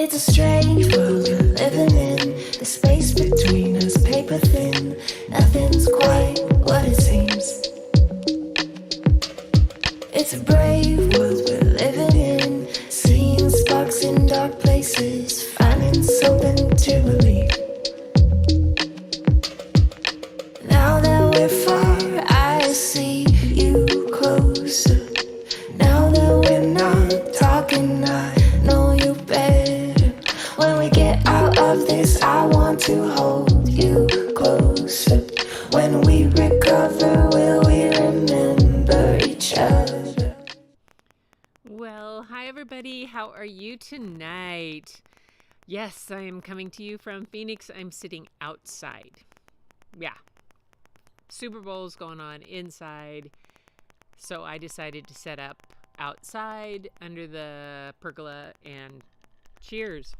It's a strange world we're living in. The space between us paper thin. Nothing's quite what it seems. It's a brave world we're living in. Seeing sparks in dark places. Finding something to believe. Now that we're far, I see you closer. Now that we're not talking, I know you better. When we get out of this, I want to hold you closer. When we recover, will we remember each other? Well, hi everybody. How are you tonight? Yes, I am coming to you from Phoenix. I'm sitting outside. Yeah. Super Bowl's going on inside. So I decided to set up outside under the pergola and cheers.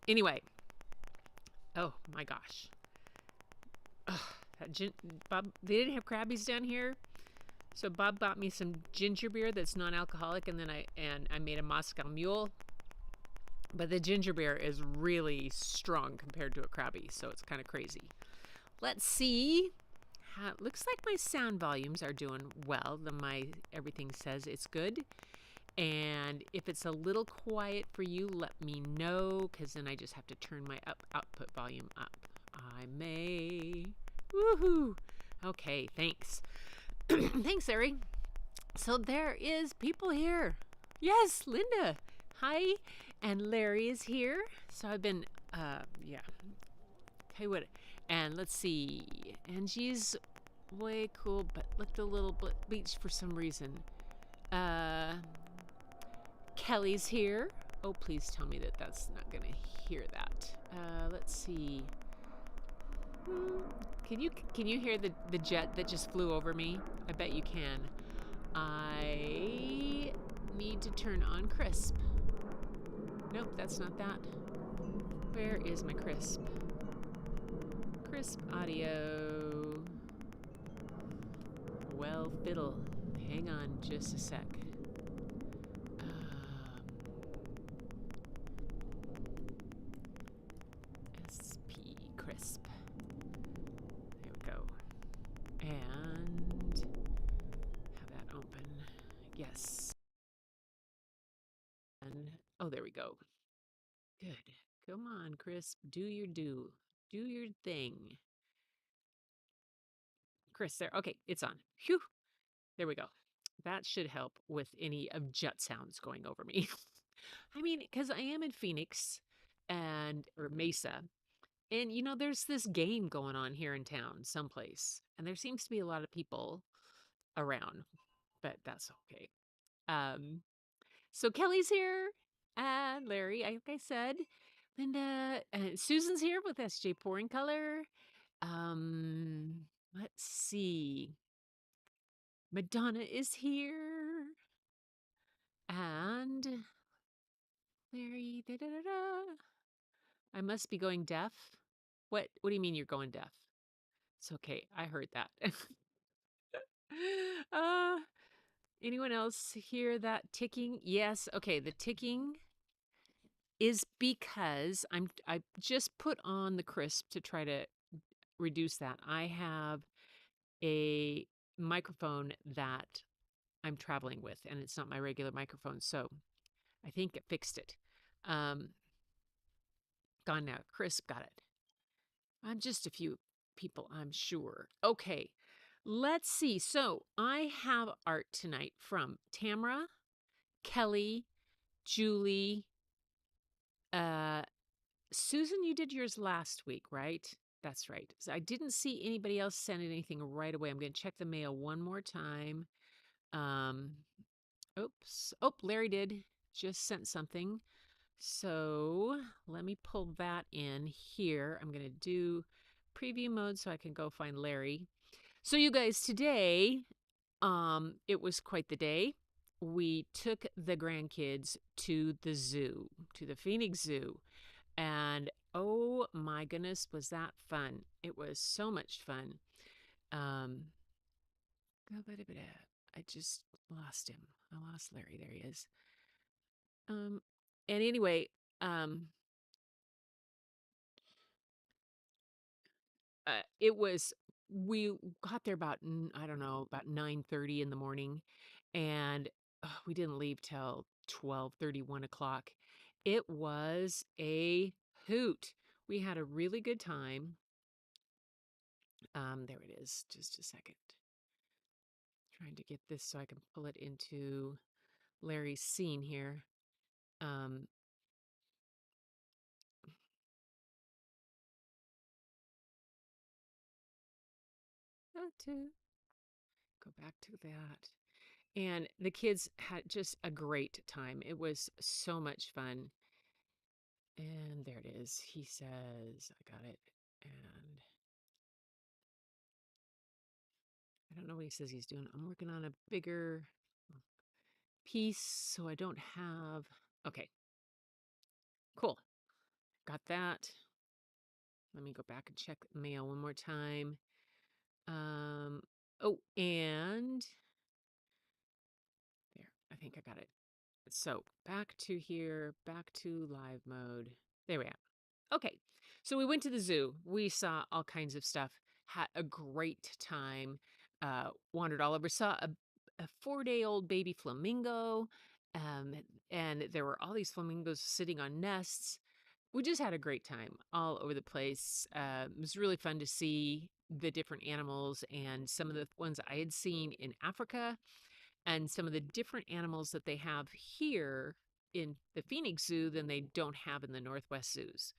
Anyway. Oh my gosh. Bob, they didn't have Krabbies down here. So Bob bought me some ginger beer that's non-alcoholic, and then I made a Moscow Mule. But the ginger beer is really strong compared to a Krabby, so it's kind of crazy. Let's see. Looks like my sound volumes are doing well. Everything says it's good. And if it's a little quiet for you, let me know, because then I just have to turn my output volume up. I may. Woohoo! Okay, thanks. Thanks, Larry. So there is people here. Yes, Linda. Hi. And Larry is here. So I've been, yeah. Okay, what? And let's see. Angie's way cool, but looked a little bleached for some reason. Kelly's here. Oh, please tell me that that's not going to hear that. Let's see. Can you hear the jet that just flew over me? I bet you can. I need to turn on crisp. Nope, that's not that. Where is my crisp? Crisp audio. Well, fiddle. Hang on just a sec. SP crisp. There we go. And have that open. Yes. And oh, there we go. Good. Come on, Crisp. Do your thing. Chris, there. Okay, it's on. Phew. There we go. That should help with any of jet sounds going over me. I mean, because I am in Phoenix or Mesa. And, there's this game going on here in town someplace. And there seems to be a lot of people around, but that's okay. So Kelly's here, and Larry, like I said. Linda, Susan's here with SJ Pouring Color. Let's see. Madonna is here. And Larry, I must be going deaf. What do you mean you're going deaf? It's okay. I heard that. Anyone else hear that ticking? Yes. Okay, the ticking is because I just put on the crisp to try to reduce that. I have a microphone that I'm traveling with, and it's not my regular microphone, so I think it fixed it. Gone now. Crisp got it. I'm just a few people, I'm sure. Okay, let's see. So I have art tonight from Tamara, Kelly, Julie, Susan, you did yours last week, right? That's right. So I didn't see anybody else send anything right away. I'm going to check the mail one more time. Oops. Oh, Larry did. Just sent something. So let me pull that in here. I'm going to do preview mode so I can go find Larry. So you guys, today, it was quite the day. We took the grandkids to the zoo, to the Phoenix Zoo. And oh my goodness, was that fun. It was so much fun. I just lost him. I lost Larry. There he is. And anyway, um, it was we got there about I don't know, about 9:30 in the morning, and we didn't leave till 12:30, 1 o'clock. It was a hoot. We had a really good time. There it is. Just a second. Trying to get this so I can pull it into Larry's scene here. Um, to go back to that. And the kids had just a great time. It was so much fun. And there it is. He says, I got it. And I don't know what he says he's doing. I'm working on a bigger piece, so I don't have. Okay, cool. Got that. Let me go back and check mail one more time. Oh, and there, I think I got it. So back to here, back to live mode. There we are. Okay, so we went to the zoo. We saw all kinds of stuff. Had a great time. Wandered all over. Saw a 4-day-old baby flamingo, um, and there were all these flamingos sitting on nests. We just had a great time all over the place. It was really fun to see the different animals and some of the ones I had seen in Africa and some of the different animals that they have here in the Phoenix Zoo than they don't have in the Northwest zoos,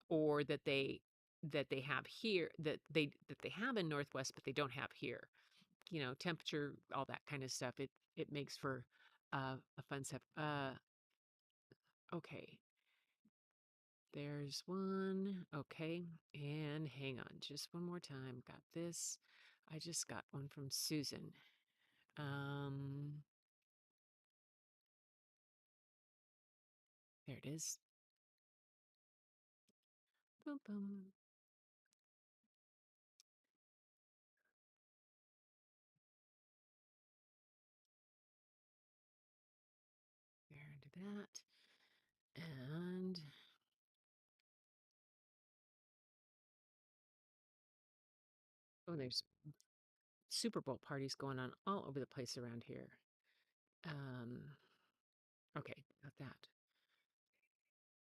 or that they have here that they have in Northwest, but they don't have here. Temperature, all that kind of stuff. It makes for a fun stuff. Okay, there's one. Okay, and hang on, just one more time. Got this. I just got one from Susan. There it is. Boom, boom. There into that. And oh, there's Super Bowl parties going on all over the place around here. Um, okay, got that.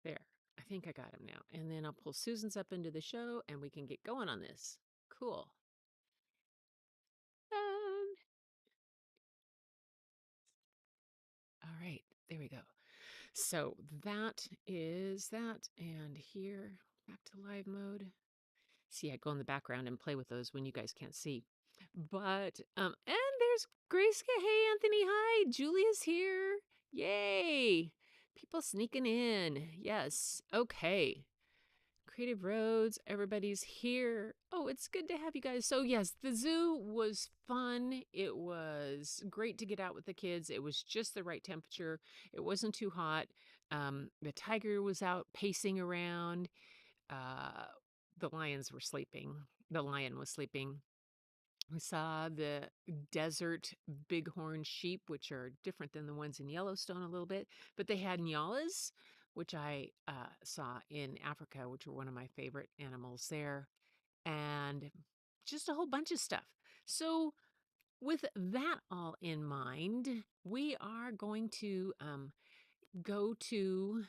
There. I think I got him now. And then I'll pull Susan's up into the show and we can get going on this. Cool. Um, all right, there we go. So that is that. And here, back to live mode. See, I go in the background and play with those when you guys can't see. But and there's Grace. Hey, Anthony. Hi, Julia's here. Yay! People sneaking in. Yes. Okay. Creative Roads. Everybody's here. Oh, it's good to have you guys. So yes, the zoo was fun. It was great to get out with the kids. It was just the right temperature. It wasn't too hot. The tiger was out pacing around. Uh, the lions were sleeping. The lion was sleeping. We saw the desert bighorn sheep, which are different than the ones in Yellowstone a little bit, but they had nyalas, which I saw in Africa, which were one of my favorite animals there, and just a whole bunch of stuff. So, with that all in mind, we are going to go to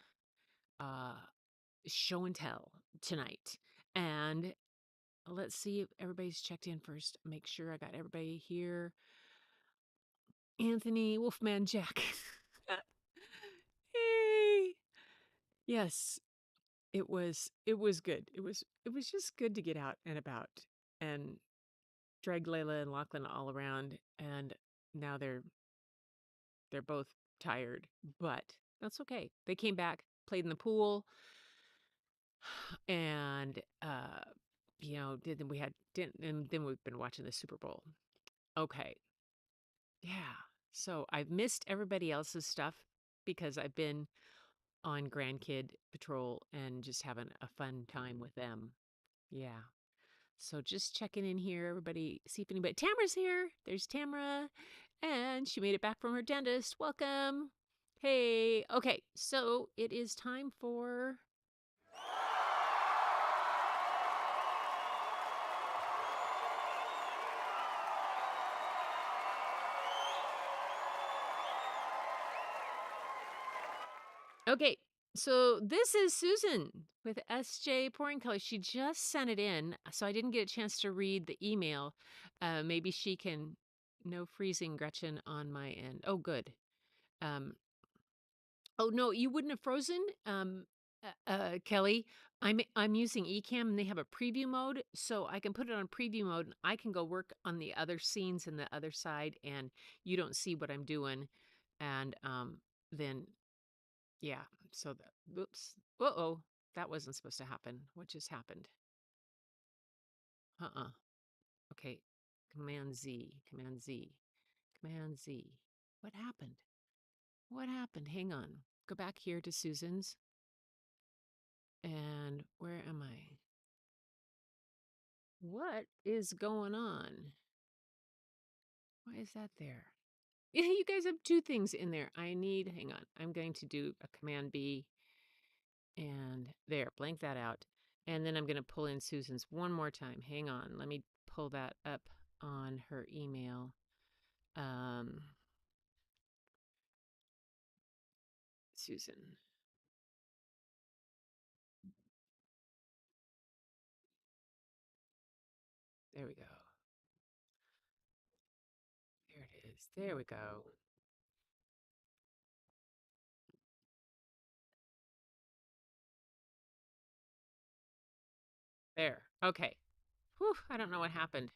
uh, show and tell tonight. And let's see if everybody's checked in first. Make sure I got everybody here. Anthony, Wolfman Jack. Hey. Yes, it was good. It was just good to get out and about and drag Layla and Lachlan all around, and now they're both tired, but that's okay. They came back, played in the pool, and did we had didn't and then we've been watching the Super Bowl. Okay. Yeah. So I've missed everybody else's stuff because I've been on grandkid patrol and just having a fun time with them. Yeah. So just checking in here, everybody, see if anybody. Tamara's here. There's Tamara. And she made it back from her dentist. Welcome. Hey, okay, so it is time for. Okay, so this is Susan with SJ Pouring Color. She just sent it in, so I didn't get a chance to read the email. Maybe she can. No freezing, Gretchen, on my end. Oh, good. Um, oh no, you wouldn't have frozen, Kelly. I'm using Ecamm and they have a preview mode, so I can put it on preview mode and I can go work on the other scenes in the other side, and you don't see what I'm doing, and then yeah. So that, whoops. Uh-oh. That wasn't supposed to happen. What just happened? Uh-uh. Okay. Command Z. Command Z. Command Z. What happened? What happened? Hang on. Go back here to Susan's. And where am I? What is going on? Why is that there? Yeah, you guys have two things in there. Hang on. I'm going to do a Command B and there, blank that out. And then I'm going to pull in Susan's one more time. Hang on. Let me pull that up on her email. Susan. There we go. There it is. There we go. There. Okay. Whew, I don't know what happened.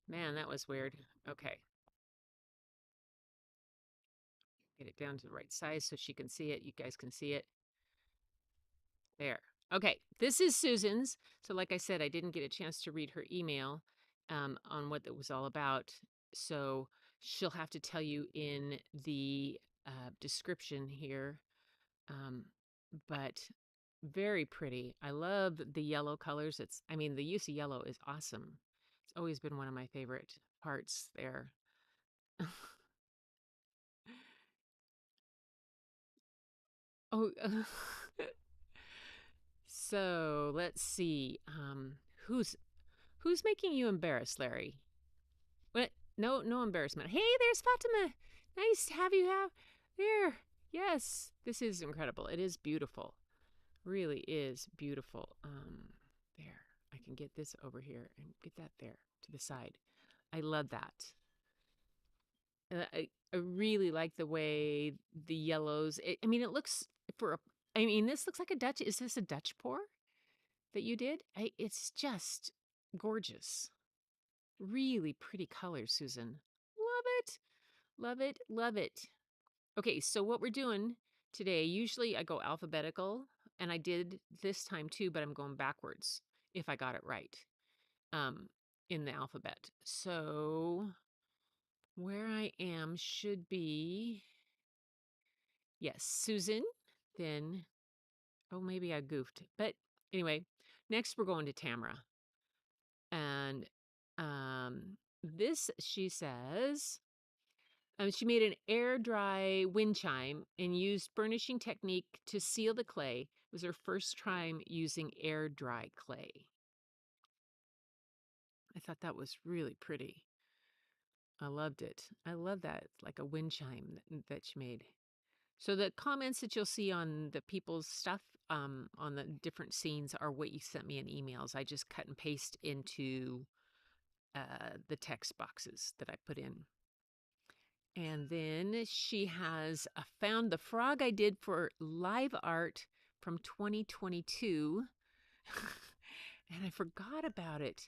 Man, that was weird. Okay. Get it down to the right size so she can see it. You guys can see it. There. Okay. This is Susan's. So, like I said, I didn't get a chance to read her email on what it was all about. So, she'll have to tell you in the description here. But very pretty. I love the yellow colors. The use of yellow is awesome. It's always been one of my favorite parts there. Oh, so let's see. Who's making you embarrassed, Larry? What? No, no embarrassment. Hey, there's Fatima. Nice to have you have there. Yes, this is incredible. It is beautiful. Really is beautiful. There. I can get this over here and get that there to the side. I love that. I really like the way the yellows. It looks for a. This looks like a Dutch. Is this a Dutch pour that you did? It's just gorgeous. Really pretty colors, Susan. Love it. Love it. Love it. Okay, so what we're doing today, usually I go alphabetical, and I did this time too, but I'm going backwards if I got it right in the alphabet. So where I am should be, yes, Susan, then, oh, maybe I goofed. But anyway, next we're going to Tamara. And this, she says, she made an air dry wind chime and used burnishing technique to seal the clay. It was her first time using air dry clay. I thought that was really pretty. I loved it. I love that. It's like a wind chime that she made. So the comments that you'll see on the people's stuff on the different scenes are what you sent me in emails. I just cut and paste into the text boxes that I put in. And then she has found the frog I did for live art from 2022. And I forgot about it.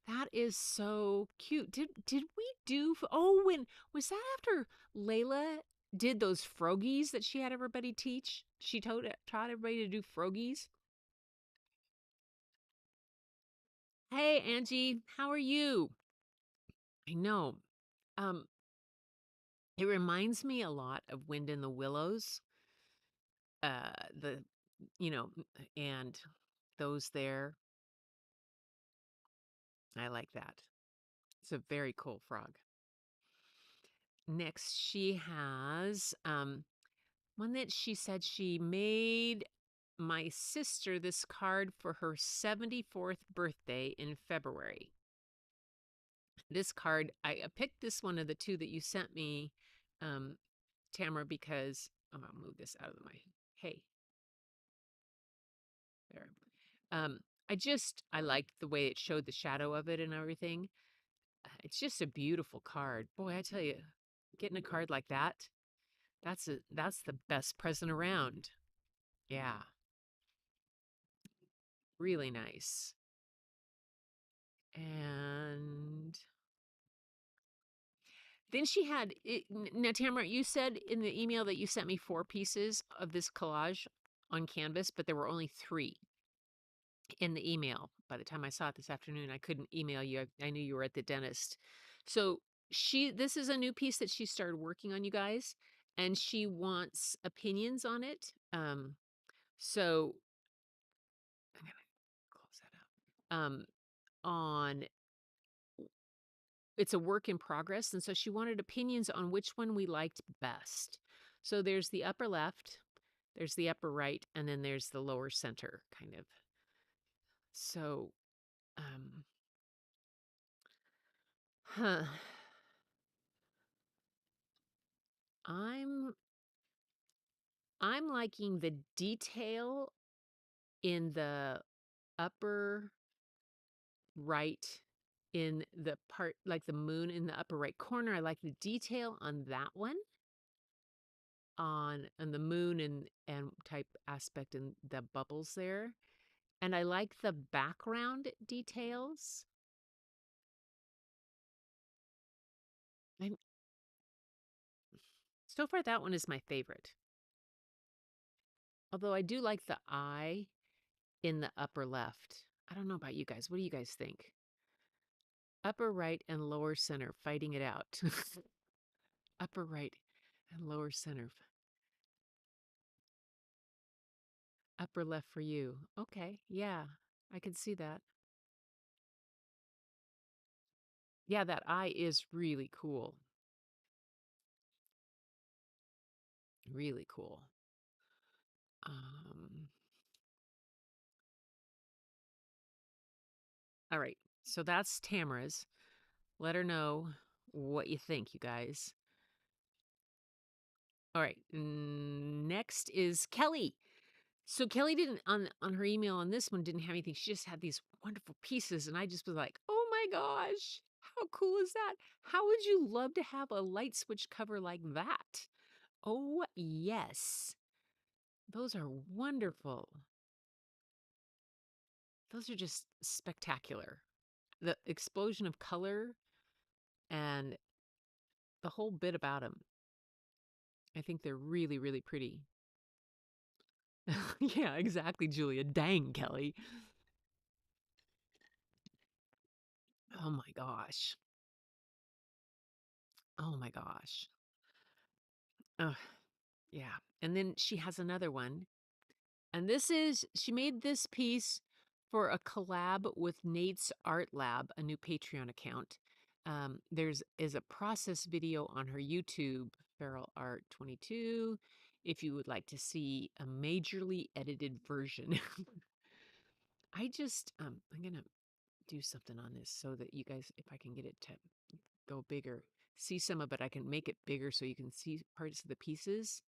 That is so cute. Did we do? Oh, when was that after Layla did those frogies that she had everybody teach? She taught everybody to do frogies. Hey, Angie, how are you? I know. Um, it reminds me a lot of Wind in the Willows. The and those there. I like that. It's a very cool frog. Next, she has One that she said she made my sister this card for her 74th birthday in February. This card, I picked this one of the two that you sent me, Tamara, because I'll move this out of my, hey, there. I liked the way it showed the shadow of it and everything. It's just a beautiful card. Boy, I tell you, getting a card like that, that's the best present around. Yeah. Really nice. And then she had now, Tamara, you said in the email that you sent me 4 pieces of this collage on canvas, but there were only 3 in the email. By the time I saw it this afternoon, I couldn't email you. I knew you were at the dentist. So this is a new piece that she started working on, you guys, and she wants opinions on it. So I'm gonna close that up. On It's a work in progress, and so she wanted opinions on which one we liked best. So there's the upper left, there's the upper right, and then there's the lower center, kind of. So, huh. I'm I'm liking the detail in the upper right, in the part like the moon in the upper right corner. I like the detail on that one, on the moon and type aspect and the bubbles there. And I like the background details. I'm So far that one is my favorite. Although I do like the eye in the upper left. I don't know about you guys. What do you guys think? Upper right and lower center fighting it out. Upper right and lower center. Upper left for you. Okay. Yeah. I can see that. Yeah, that eye is really cool. Really cool. Um, all right. So that's Tamara's. Let her know what you think, you guys. All right. Next is Kelly. So Kelly didn't on her email on this one didn't have anything. She just had these wonderful pieces, and I just was like, "Oh my gosh, how cool is that? How would you love to have a light switch cover like that?" Oh yes, those are wonderful. Those are just spectacular. The explosion of color and the whole bit about them. I think they're really, really pretty. Yeah, exactly, Julia. Dang, Kelly. Oh my gosh. Oh my gosh. Oh, yeah. And then she has another one. And she made this piece for a collab with Nate's Art Lab, a new Patreon account. Is a process video on her YouTube, Feral Art 22, if you would like to see a majorly edited version. I'm gonna do something on this so that you guys, if I can get it to go bigger, see some of it. I can make it bigger so you can see parts of the pieces.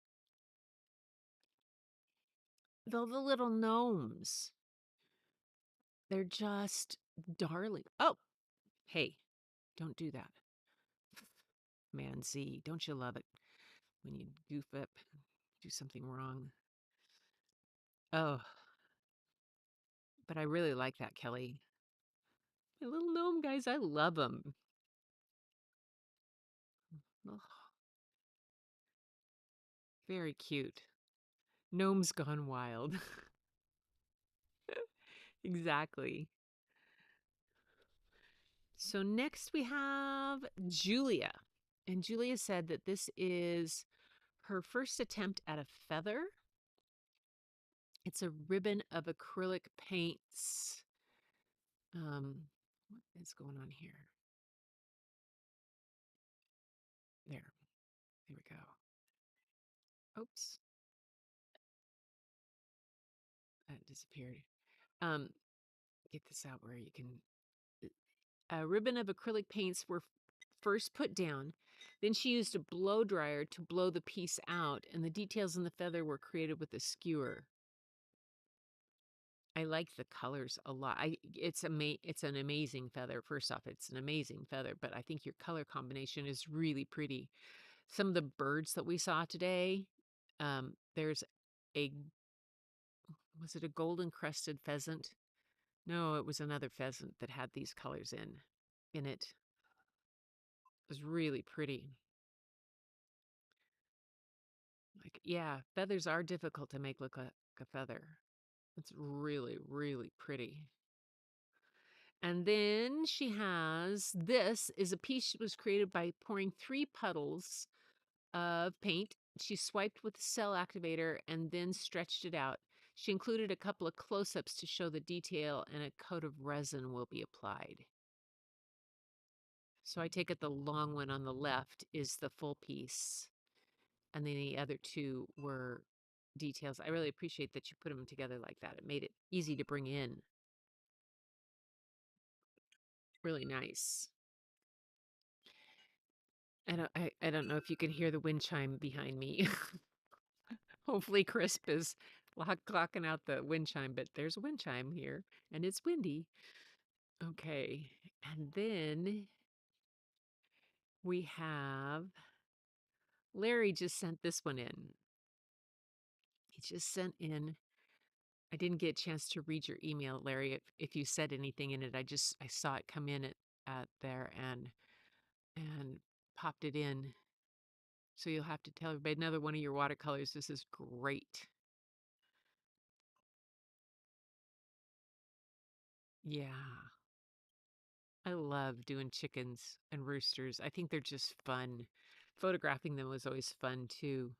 The little gnomes. They're just darling. Oh, hey, don't do that. Man Z, don't you love it when you goof up, do something wrong? Oh, but I really like that, Kelly. My little gnome guys, I love them. Oh, very cute. Gnomes gone wild. Exactly. So next we have Julia. And Julia said that this is her first attempt at a feather. It's a ribbon of acrylic paints. What is going on here? There we go. Oops. disappeared. Um, get this out where you can. A ribbon of acrylic paints were first put down. Then she used a blow dryer to blow the piece out, and the details in the feather were created with a skewer. I like the colors a lot. It's an amazing feather. First off, it's an amazing feather, but I think your color combination is really pretty. Some of the birds that we saw today, there's a was it a golden crested pheasant? No, it was another pheasant that had these colors in it. It was really pretty. Like, yeah, feathers are difficult to make look like a feather. It's really, really pretty. And then she has this is a piece that was created by pouring 3 puddles of paint. She swiped with the cell activator and then stretched it out. She included a couple of close-ups to show the detail, and a coat of resin will be applied. So I take it the long one on the left is the full piece, and then the other 2 were details. I really appreciate that you put them together like that. It made it easy to bring in. Really nice. I don't know if you can hear the wind chime behind me. Hopefully Crisp is clocking out the wind chime, but there's a wind chime here and it's windy. Okay. And then we have Larry just sent this one in. He just sent in. I didn't get a chance to read your email, Larry, if you said anything in it. I saw it come in at there and popped it in. So you'll have to tell everybody another one of your watercolors. This is great. Yeah. I love doing chickens and roosters. I think they're just fun. Photographing them was always fun too.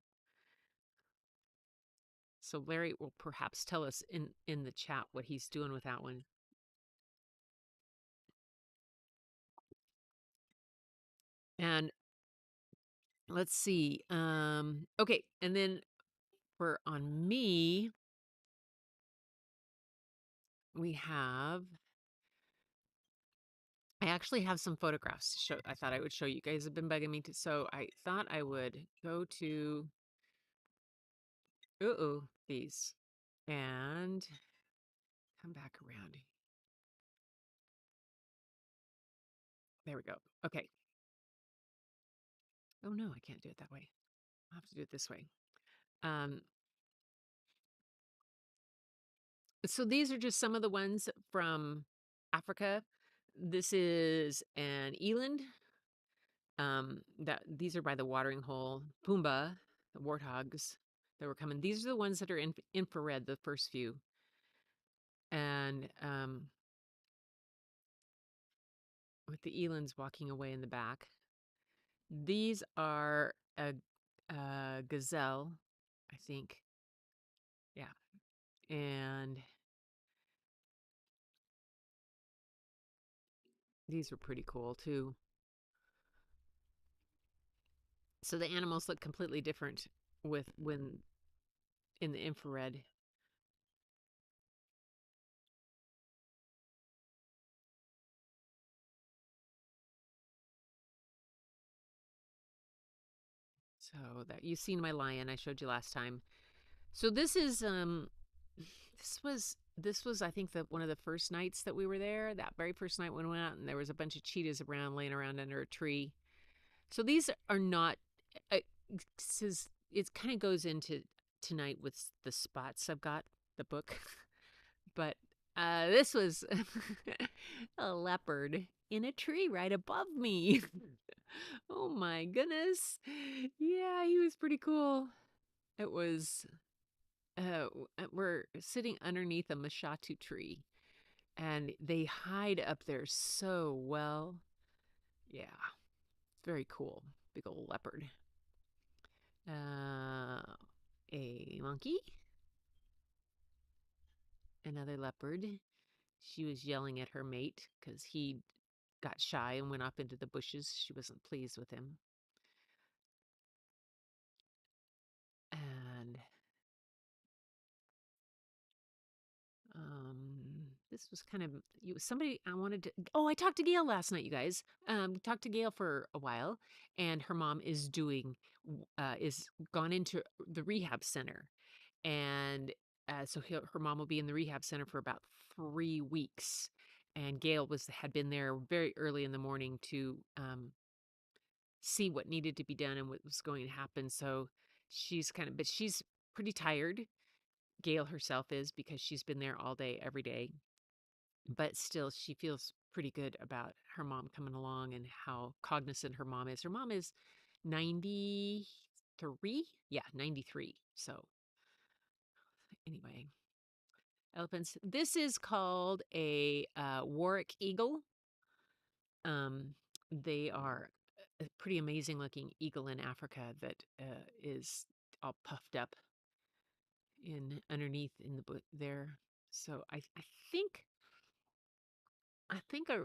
So Larry will perhaps tell us in the chat what he's doing with that one. And let's see. Okay, and then for on me, we have I actually have some photographs to show. I thought I would show you guys have been bugging me to, so I thought I would go to these and come back around. There we go. Okay. Oh no, I can't do it that way. I'll have to do it this way. Um, so these are just some of the ones from Africa. This is an eland. That these are by the watering hole. Pumbaa, the warthogs that were coming. These are the ones that are in infrared, the first few. And with the elands walking away in the back. These are a gazelle, I think. Yeah. And these are pretty cool too. So the animals look completely different with when in the infrared. So that you've seen my lion I showed you last time. So this is this was I think the one of the first nights that we were there. That very first night when we went out, and there was a bunch of cheetahs around laying around under a tree. So these are not. It kind of goes into tonight with the spots I've got the book, but this was a leopard in a tree right above me. Oh my goodness. Yeah, he was pretty cool. It was, we're sitting underneath a mashatu tree and they hide up there so well. Yeah, very cool. Big old leopard. A monkey. Another leopard. She was yelling at her mate because he got shy and went off into the bushes. She wasn't pleased with him. And This was kind of somebody I wanted to. Oh, I talked to Gail last night, you guys. Talked to Gail for a while, and her mom is is gone into the rehab center, and so her mom will be in the rehab center for about 3 weeks. And Gail had been there very early in the morning to see what needed to be done and what was going to happen. So but she's pretty tired. Gail herself is, because she's been there all day, every day. But still, she feels pretty good about her mom coming along and how cognizant her mom is. Her mom is 93. Yeah, 93. So anyway, elephants. This is called a Warwick eagle. They are a pretty amazing looking eagle in Africa that is all puffed up in underneath in the there. So I think I think I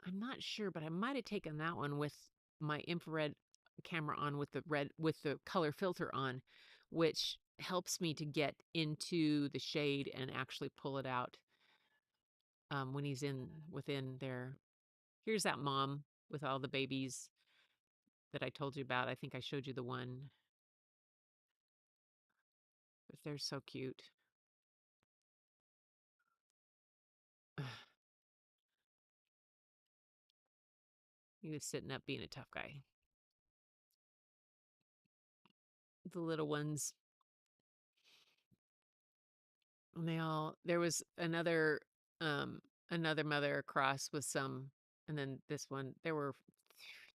I'm not sure, but I might have taken that one with my infrared camera on with the color filter on, which helps me to get into the shade and actually pull it out when he's within there. Here's that mom with all the babies that I told you about. I think I showed you the one, but they're so cute. He was sitting up being a tough guy. The little ones, and there was another mother across with some, and then this one, there were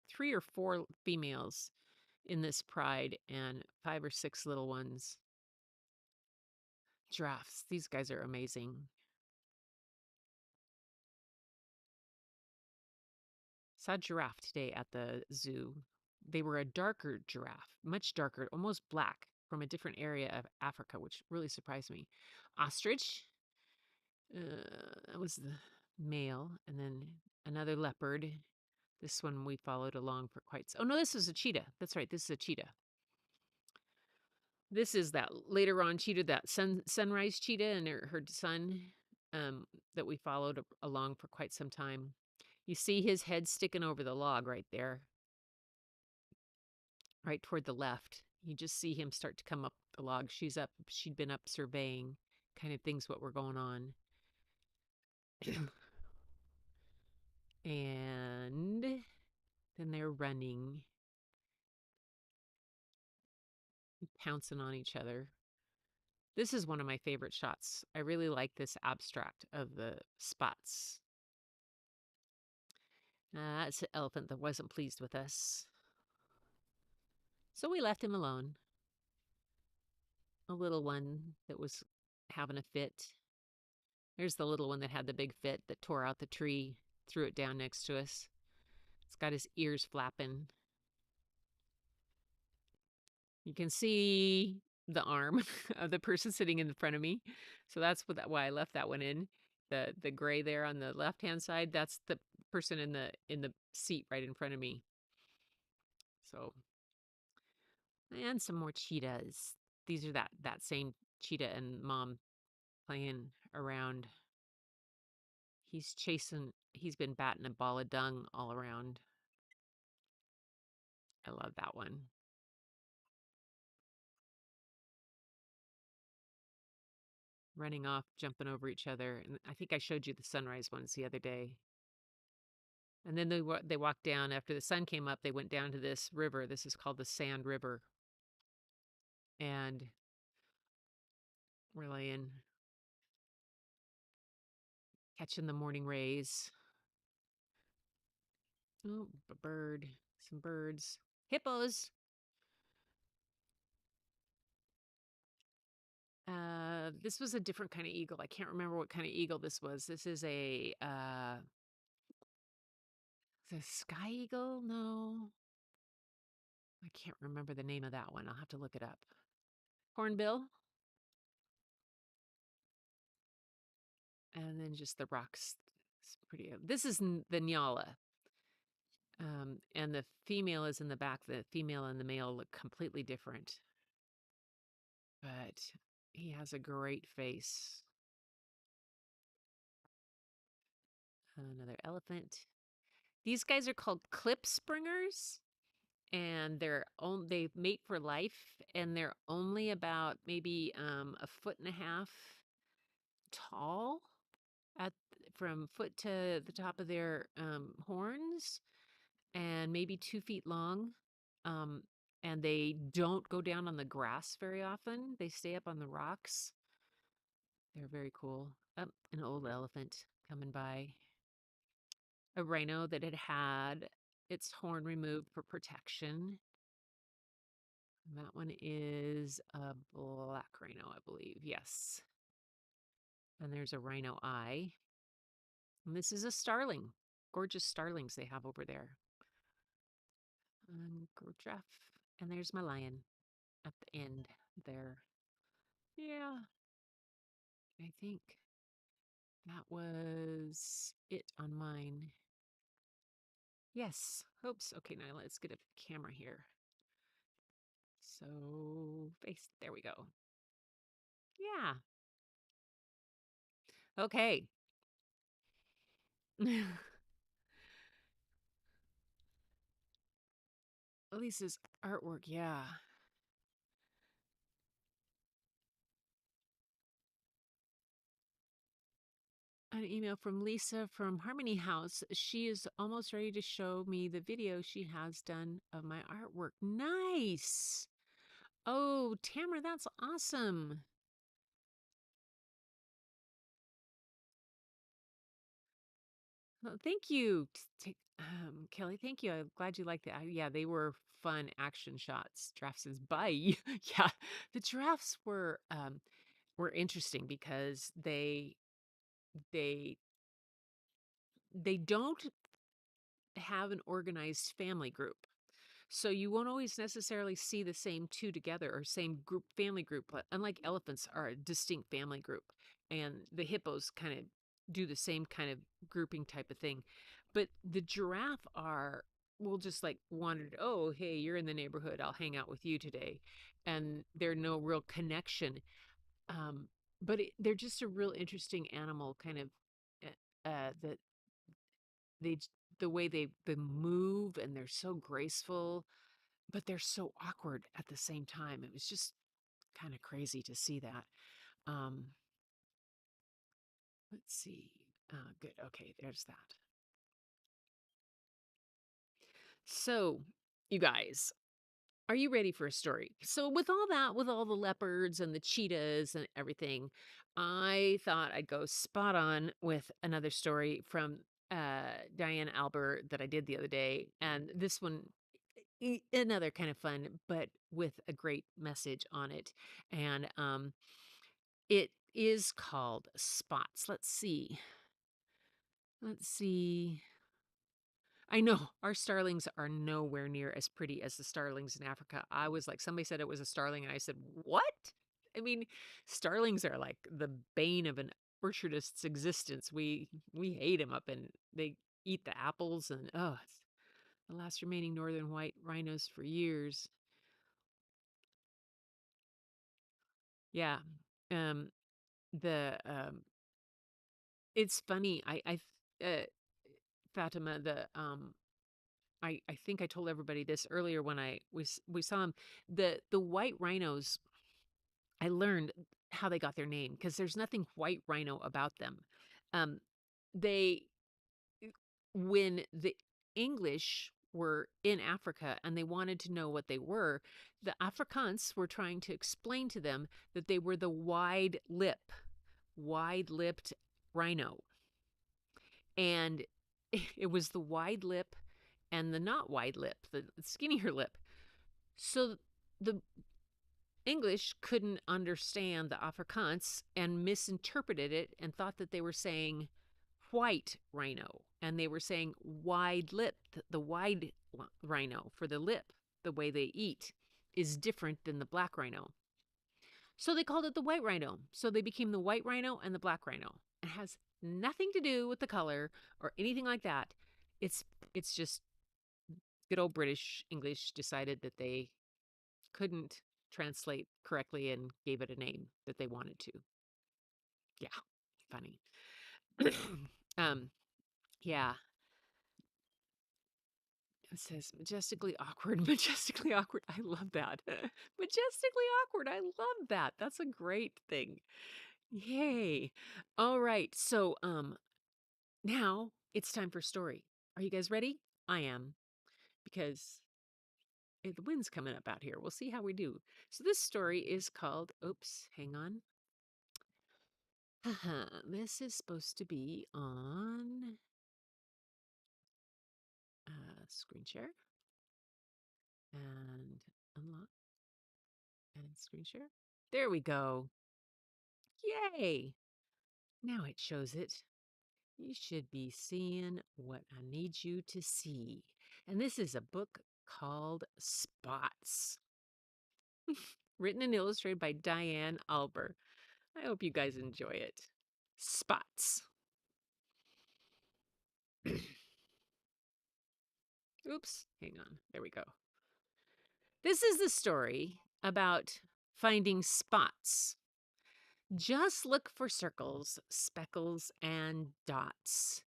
3 or 4 females in this pride and 5 or 6 little ones. Giraffes, these guys are amazing. Saw a giraffe today at the zoo. They were a darker giraffe, much darker, almost black, from a different area of Africa, which really surprised me. Ostrich, that was the male, and then another leopard. This one we followed along for quite. Oh no, this is a cheetah. That's right. This is a cheetah. This is that later on cheetah, that sunrise cheetah, and her son, that we followed along for quite some time. You see his head sticking over the log right there, right toward the left. You just see him start to come up the log. She'd been up surveying kind of things what were going on. And then they're running, pouncing on each other. This is one of my favorite shots. I really like this abstract of the spots. It's an elephant that wasn't pleased with us. So we left him alone. A little one that was having a fit. There's the little one that had the big fit that tore out the tree, threw it down next to us. It's got his ears flapping. You can see the arm of the person sitting in front of me. So that's why I left that one in. The gray there on the left-hand side, that's the person in the seat right in front of me. So, and some more cheetahs. These are that same cheetah and mom playing around. He's been batting a ball of dung all around. I love that one. Running off, jumping over each other. And I think I showed you the sunrise ones the other day. And then they walked down after the sun came up. They went down to this river. This is called the Sand River. And we're laying, catching the morning rays. Oh, a bird, some birds. Hippos. This was a different kind of eagle. I can't remember what kind of eagle this was. This is a the sky eagle? No. I can't remember the name of that one. I'll have to look it up. Hornbill. And then just the rocks. It's pretty. This is the Nyala. And the female is in the back. The female and the male look completely different. But he has a great face. Another elephant. These guys are called clip springers, and they mate for life, and they're only about maybe a foot and a half tall at from foot to the top of their horns, and maybe 2 feet long. Um, and they don't go down on the grass very often. They stay up on the rocks. They're very cool. An old elephant coming by. A rhino that had had its horn removed for protection. And that one is a black rhino, I believe. Yes. And there's a rhino eye. And this is a starling. Gorgeous starlings they have over there. And giraffe. And there's my lion at the end there. Yeah, I think that was it on mine. Yes. Oops. Okay, now let's get a camera here. So, face. There we go. Yeah. Okay. Lisa's artwork. Yeah. An email from Lisa from Harmony House. She is almost ready to show me the video she has done of my artwork. Nice. Oh, Tamara, that's awesome. Well, thank you, Kelly. Thank you. I'm glad you liked it. Yeah, they were fun action shots. Giraffe says bye. Yeah, the giraffes were interesting because they they don't have an organized family group. So you won't always necessarily see the same two together or same group family group, but unlike elephants are a distinct family group. And the hippos kind of do the same kind of grouping type of thing. But the giraffe are will just like wandered, oh, hey, you're in the neighborhood. I'll hang out with you today. And there's no real connection. Um, but they're just a real interesting animal, kind of that they the way they move and they're so graceful, but they're so awkward at the same time. It was just kind of crazy to see that. Um, let's see. Good. Okay, there's that. So, you guys, are you ready for a story? So, with all that, with all the leopards and the cheetahs and everything, I thought I'd go spot on with another story from Diane Albert that I did the other day. And this one, another kind of fun, but with a great message on it. And it is called Spots. Let's see. Let's see. I know our starlings are nowhere near as pretty as the starlings in Africa. I was like, somebody said it was a starling, and I said, what? I mean, starlings are like the bane of an orchardist's existence. We hate them up, and they eat the apples, and oh, it's the last remaining northern white rhinos for years. Yeah. Um, the it's funny. Fatima, I think I told everybody this earlier when we saw them. The white rhinos, I learned how they got their name because there's nothing white rhino about them. Um, they when the English were in Africa and they wanted to know what they were, the Afrikaans were trying to explain to them that they were the wide-lipped rhino. And it was the wide lip and the not wide lip, the skinnier lip. So the English couldn't understand the Afrikaans and misinterpreted it and thought that they were saying white rhino. And they were saying wide lip, the wide rhino for the lip, the way they eat is different than the black rhino. So they called it the white rhino. So they became the white rhino and the black rhino. It has nothing to do with the color or anything like that. It's just good old British English decided that they couldn't translate correctly and gave it a name that they wanted to. Yeah, funny. um, Yeah. It says majestically awkward, majestically awkward. I love that. Majestically awkward. I love that. That's a great thing. Yay. All right. So, now it's time for story. Are you guys ready? I am because the wind's coming up out here. We'll see how we do. So this story is called, oops, hang on. This is supposed to be on screen share and unlock and screen share. There we go. Yay. Now it shows it. You should be seeing what I need you to see. And this is a book called Spots, written and illustrated by Diane Alber. I hope you guys enjoy it. Spots. Oops, hang on. There we go. This is the story about finding spots. Just look for circles, speckles, and dots.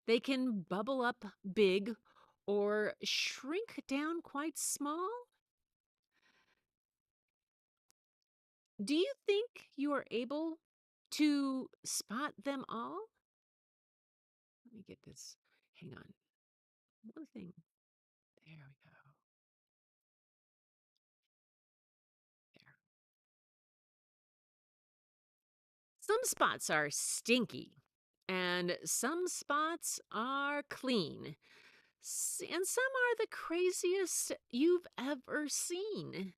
They can bubble up big or shrink down quite small. Do you think you are able to spot them all? Let me get this. Hang on. One thing. There we go. There. Some spots are stinky, and some spots are clean, and some are the craziest you've ever seen.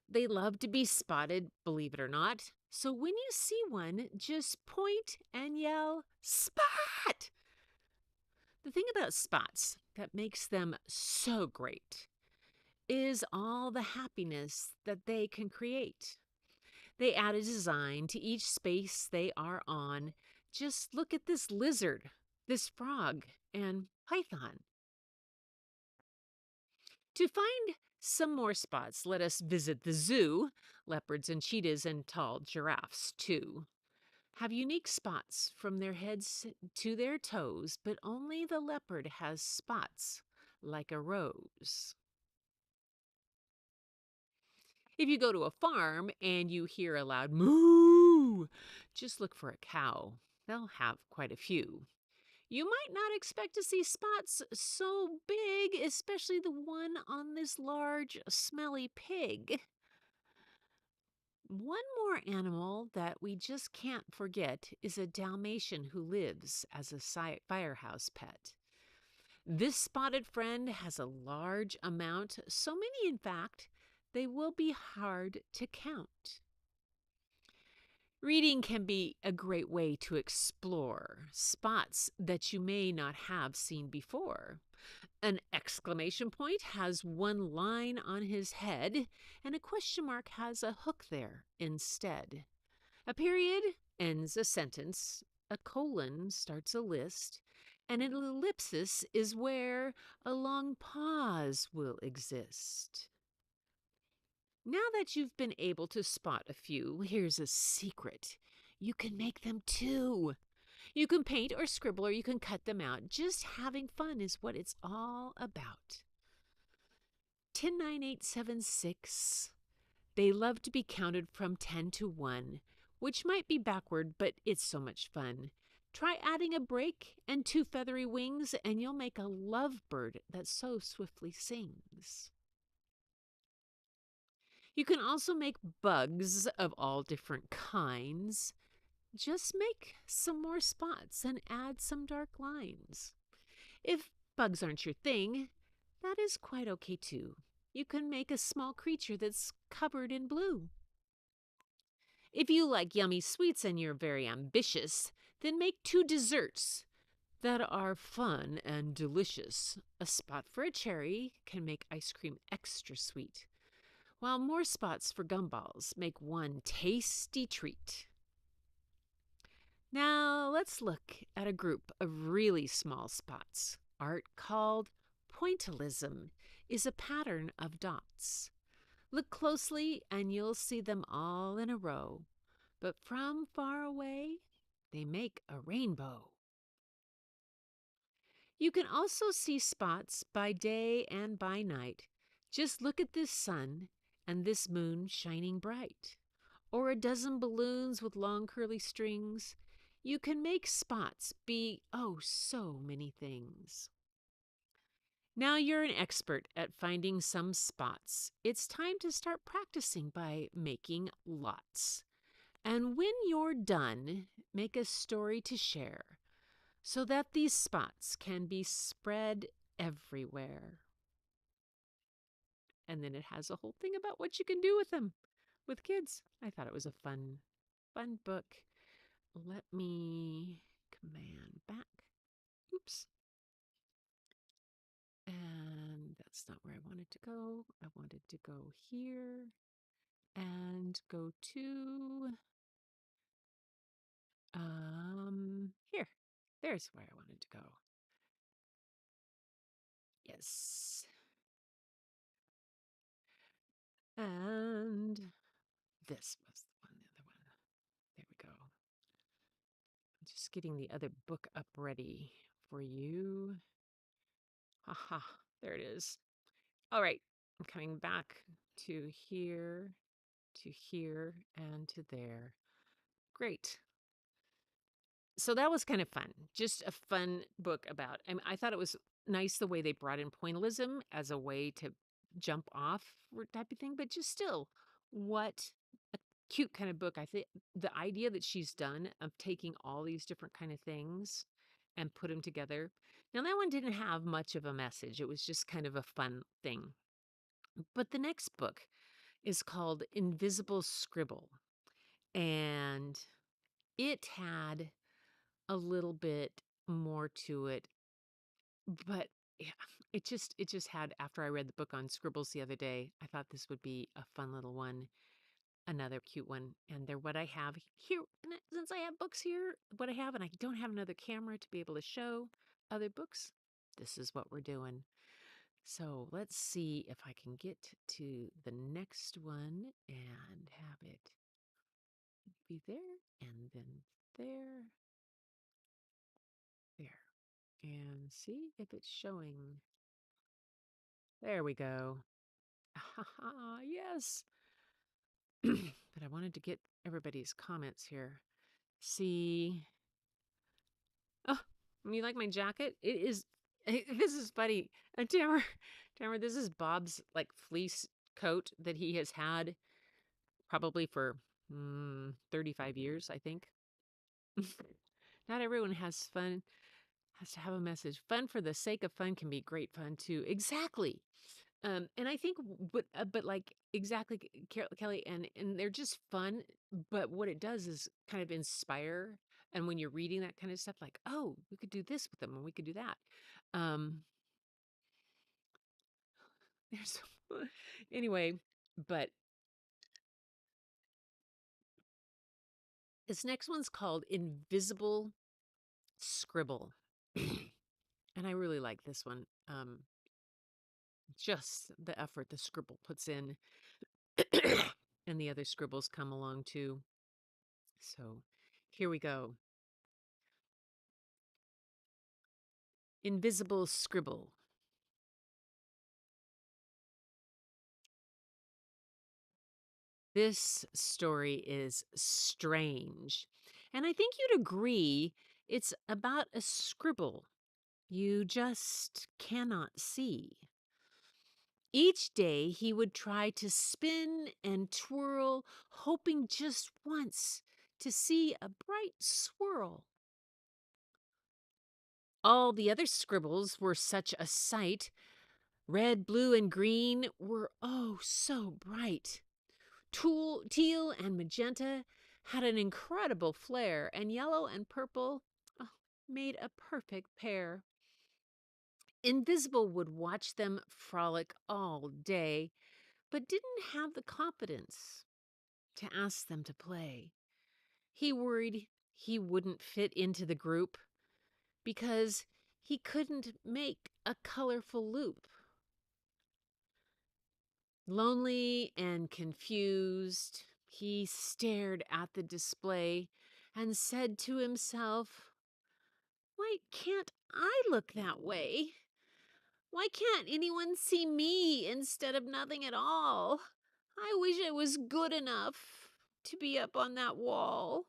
They love to be spotted, believe it or not. So when you see one, just point and yell, "Spot!" The thing about spots that makes them so great is all the happiness that they can create. They add a design to each space they are on. Just look at this lizard, this frog, and python. To find some more spots, let us visit the zoo. Leopards and cheetahs and tall giraffes, too, have unique spots from their heads to their toes, but only the leopard has spots like a rose. If you go to a farm and you hear a loud moo, just look for a cow. They'll have quite a few. You might not expect to see spots so big, especially the one on this large, smelly pig. One more animal that we just can't forget is a Dalmatian who lives as a firehouse pet. This spotted friend has a large amount, so many, in fact, they will be hard to count. Reading can be a great way to explore spots that you may not have seen before. An exclamation point has one line on his head, and a question mark has a hook there instead. A period ends a sentence, a colon starts a list, and an ellipsis is where a long pause will exist. Now that you've been able to spot a few, here's a secret. You can make them too. You can paint or scribble or you can cut them out. Just having fun is what it's all about. 109876. They love to be counted from 10 to 1, which might be backward, but it's so much fun. Try adding a break and 2 feathery wings, and you'll make a lovebird that so swiftly sings. You can also make bugs of all different kinds. Just make some more spots and add some dark lines. If bugs aren't your thing, that is quite okay too. You can make a small creature that's covered in blue. If you like yummy sweets and you're very ambitious, then make 2 desserts that are fun and delicious. A spot for a cherry can make ice cream extra sweet, while more spots for gumballs make one tasty treat. Now let's look at a group of really small spots. Art called pointillism is a pattern of dots. Look closely and you'll see them all in a row, but from far away, they make a rainbow. You can also see spots by day and by night. Just look at this sun and this moon shining bright, or a dozen balloons with long curly strings. You can make spots be oh so many things. Now you're an expert at finding some spots. It's time to start practicing by making lots. And when you're done, make a story to share so that these spots can be spread everywhere. And then it has a whole thing about what you can do with them with kids. I thought it was a fun book. Let me command back. Oops. And that's not where I wanted to go. I wanted to go here and go to here. There's where I wanted to go. Yes. And this was the other one. There we go. Just getting the other book up ready for you. Haha, there it is. All right, I'm coming back to here, and to there. Great. So that was kind of fun. Just a fun book about. I thought it was nice the way they brought in pointillism as a way to jump off type of thing, but just still, what a cute kind of book. I think the idea that she's done of taking all these different kind of things and put them together. Now that one didn't have much of a message. It was just kind of a fun thing. But the next book is called Invisible Scribble, and it had a little bit more to it, but yeah, it just had after I read the book on scribbles the other day, I thought this would be a fun little one, another cute one. And they're what I have here. Since I have books here, what I have, and I don't have another camera to be able to show other books, this is what we're doing. So let's see if I can get to the next one and have it be there and then there. There. And see if it's showing. There we go. Yes. But I wanted to get everybody's comments here. See. Oh, you like my jacket? It is. This is funny. Tamara, this is Bob's like fleece coat that he has had probably for 35 years, I think. Not everyone has to have a message. Fun for the sake of fun can be great fun too. Exactly. And I think, but like exactly, Kelly, and they're just fun. But what it does is kind of inspire. And when you're reading that kind of stuff, like, oh, we could do this with them, and we could do that. There's anyway, but this next one's called Invisible Scribble, and I really like this one. Just the effort the scribble puts in, and the other scribbles come along too. So here we go. Invisible Scribble. This story is strange. And I think you'd agree it's about a scribble you just cannot see. Each day he would try to spin and twirl, hoping just once to see a bright swirl. All the other scribbles were such a sight. Red, blue, and green were oh so bright. Teal and magenta had an incredible flair, and yellow and purple made a perfect pair. Invisible would watch them frolic all day, but didn't have the confidence to ask them to play. He worried he wouldn't fit into the group because he couldn't make a colorful loop. Lonely and confused, he stared at the display and said to himself, Why can't I look that way? Why can't anyone see me instead of nothing at all? I wish I was good enough to be up on that wall.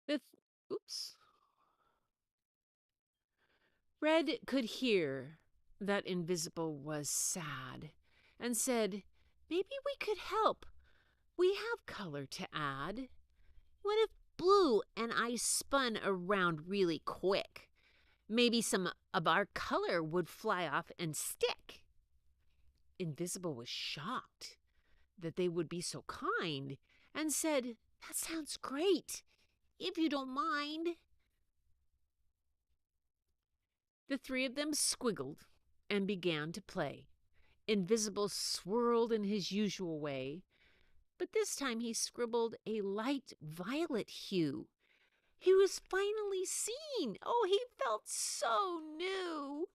The th- Oops. Red could hear that Invisible was sad and said, "Maybe we could help. We have color to add. What if Blue and I spun around really quick? Maybe some of our color would fly off and stick." Invisible was shocked that they would be so kind and said, "That sounds great, if you don't mind." The three of them squiggled and began to play. Invisible swirled in his usual way, but this time he scribbled a light violet hue. He was finally seen. Oh, he felt so new.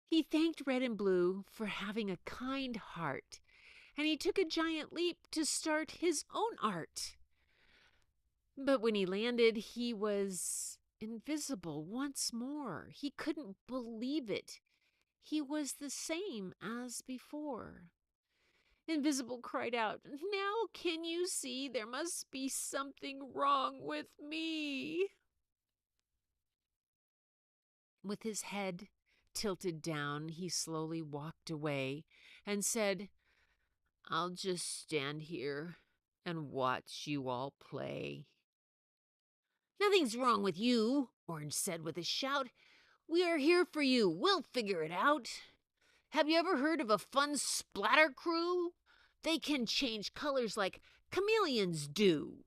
He thanked Red and Blue for having a kind heart, and he took a giant leap to start his own art. But when he landed, he was invisible once more. He couldn't believe it. He was the same as before. Invisible cried out, "Now can you see there must be something wrong with me?" With his head tilted down, he slowly walked away and said, "I'll just stand here and watch you all play." "Nothing's wrong with you," Orange said with a shout. "We are here for you. We'll figure it out. Have you ever heard of a fun splatter crew? They can change colors like chameleons do."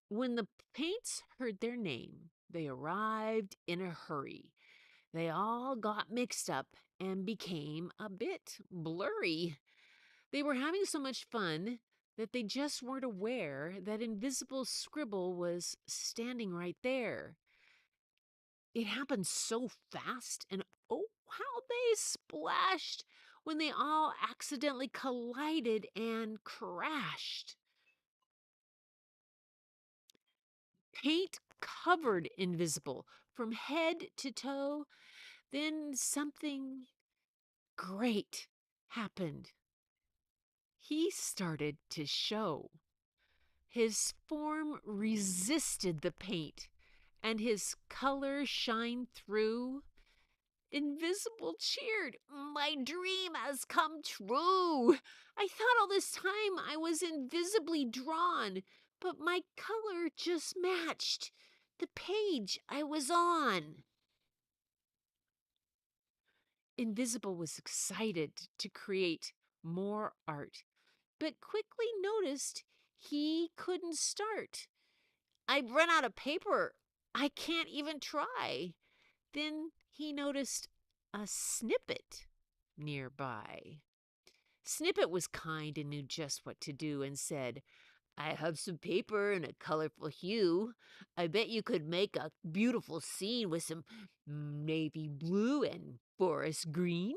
When the Paints heard their name, they arrived in a hurry. They all got mixed up and became a bit blurry. They were having so much fun that they just weren't aware that Invisible Scribble was standing right there. It happened so fast, and oh, how they splashed when they all accidentally collided and crashed. Paint covered Invisible from head to toe. Then something great happened. He started to show. His form resisted the paint, and his color shined through. Invisible cheered, "My dream has come true. I thought all this time I was invisibly drawn, but my color just matched the page I was on." Invisible was excited to create more art, but quickly noticed he couldn't start. "I've run out of paper. I can't even try." Then he noticed a snippet nearby. Snippet was kind and knew just what to do and said, "I have some paper and a colorful hue. I bet you could make a beautiful scene with some navy blue and forest green."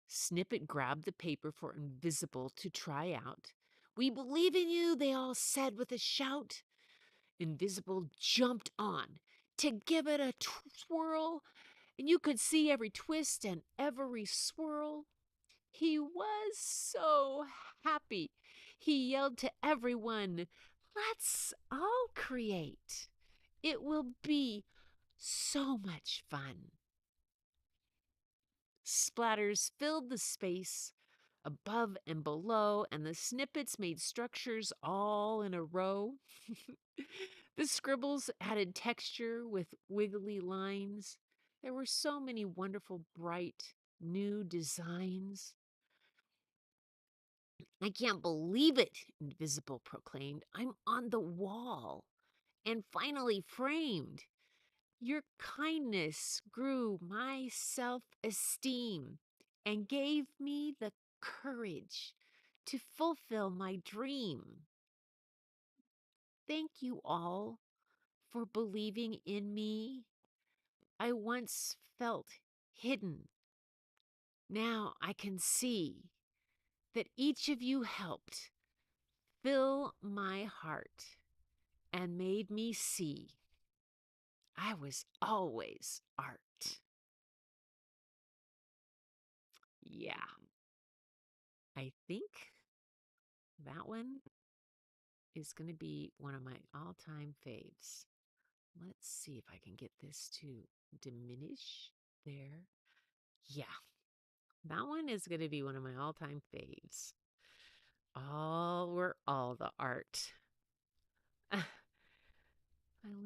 Snippet grabbed the paper for Invisible to try out. "We believe in you," they all said with a shout. Invisible jumped on to give it a swirl, and you could see every twist and every swirl. He was so happy. He yelled to everyone, "Let's all create. It will be so much fun." Splatters filled the space above and below, and the snippets made structures all in a row. The scribbles added texture with wiggly lines. There were so many wonderful, bright, new designs. "I can't believe it," Invisible proclaimed. "I'm on the wall and finally framed. Your kindness grew my self-esteem and gave me the courage to fulfill my dream. Thank you all for believing in me. I once felt hidden Now I can see that each of you helped fill my heart and made me see I was always art. Yeah, I think that one is going to be one of my all-time faves. Let's see if I can get this to diminish there. Yeah, that one is going to be one of my all-time faves. All the art. I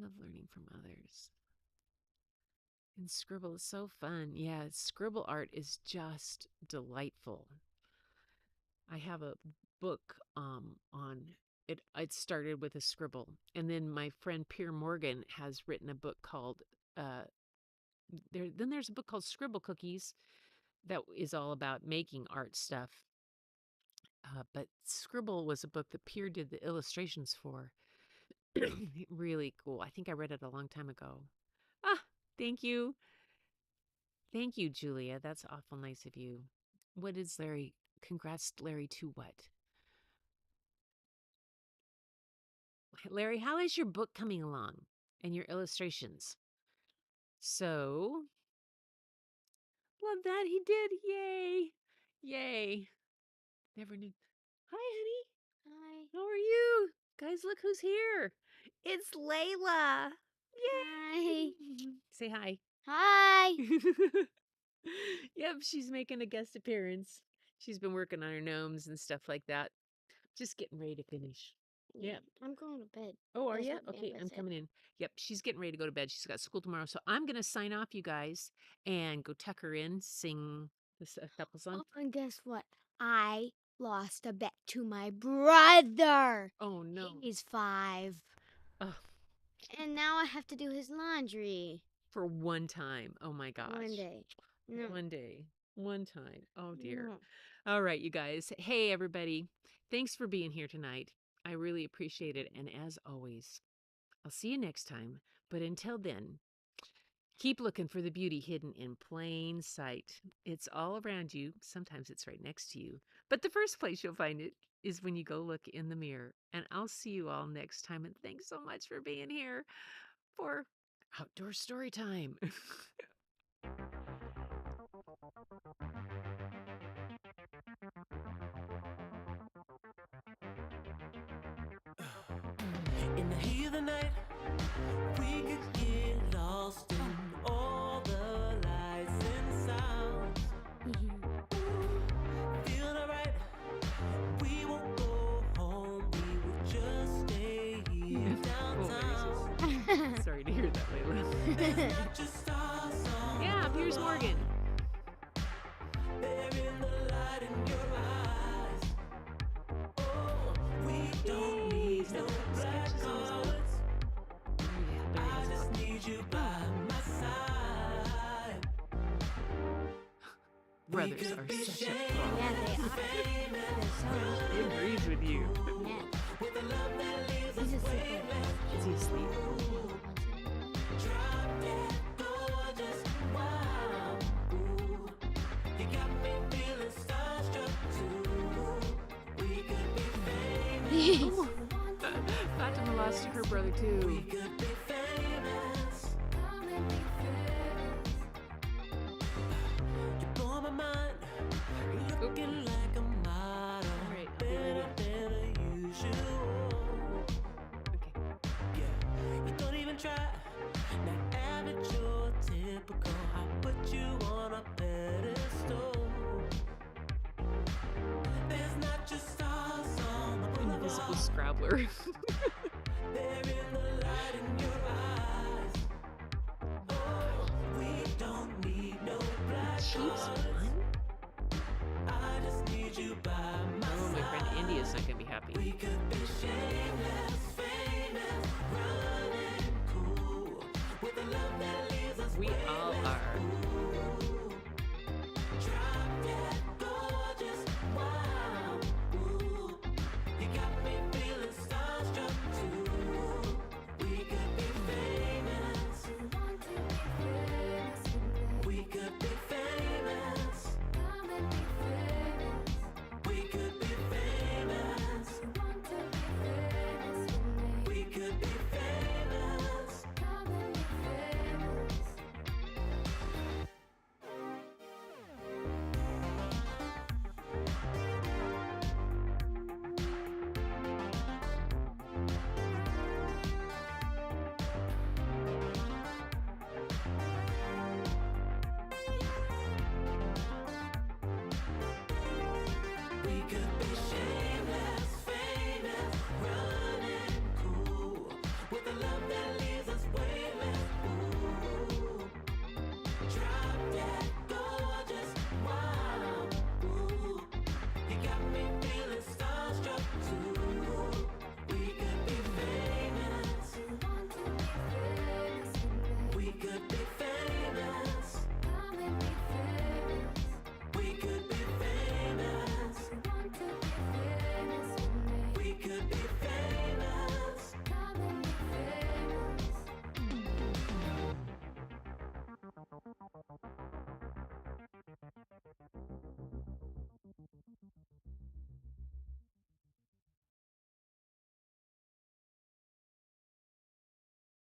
love learning from others. And scribble is so fun. Yeah, scribble art is just delightful. I have a book on it. It started with a scribble, and then my friend Pierre Morgan has written a book called Then there's a book called Scribble Cookies that is all about making art stuff. But Scribble was a book that Pierre did the illustrations for. Really cool. I think I read it a long time ago. Ah, thank you. Thank you, Julia. That's awful nice of you. What is Larry? Congrats, Larry, to what? Larry, how is your book coming along and your illustrations? So, love that. He did. Yay. Yay. Never knew. Hi, honey. Hi. How are you? Guys, look who's here. It's Layla. Yay. Hi. Say hi. Hi. Yep, she's making a guest appearance. She's been working on her gnomes and stuff like that. Just getting ready to finish. Yeah. I'm going to bed. Oh, are That's you? what Okay, Grandpa I'm said. coming in. Yep, she's getting ready to go to bed. She's got school tomorrow. So I'm going to sign off, you guys, and go tuck her in, sing a couple songs. Oh, and guess what? I lost a bet to my brother. Oh, no. He's 5. Oh, And now I have to do his laundry. for one time. Oh, my gosh. One day. No. One day. One time. Oh, dear. No. All right, you guys. Hey, everybody. Thanks for being here tonight. I really appreciate it. And as always, I'll see you next time. But until then, keep looking for the beauty hidden in plain sight. It's all around you. Sometimes it's right next to you. But the first place you'll find it is when you go look in the mirror. And I'll see you all next time. And thanks so much for being here for Outdoor Story Time. In the heat of the night, we could get lost in all the lights and sounds. Feeling alright, we won't go home, we will just stay here downtown. Sorry to hear that, Layla. There's not just stars on Yeah, the here's wall. Morgan. They're in the light in your eyes. Oh, we don't need no black cards. I just need you by my side. Brothers We could are be such a sharing bond. Yeah, they are. famous He agrees with you. Yeah. with a love that leaves He's us a way secret. Is he asleep? drop dead gorgeous. Wow, ooh, you got me feeling starstruck too. We could be famous. Fatima lost her brother too. We could be famous. You blow my mind. Looking like a model. All right, I'll be ready. Better than usual. Okay. Yeah, you don't even try. Not average or typical. I put you on a pedestal. There's not just stars on the Invisible boulevard. Scrabbler. They're in the light in your eyes. Oh, we don't need no black Chiefs cards. won? I just need you by my Oh, my friend side. India's not gonna be happy. We could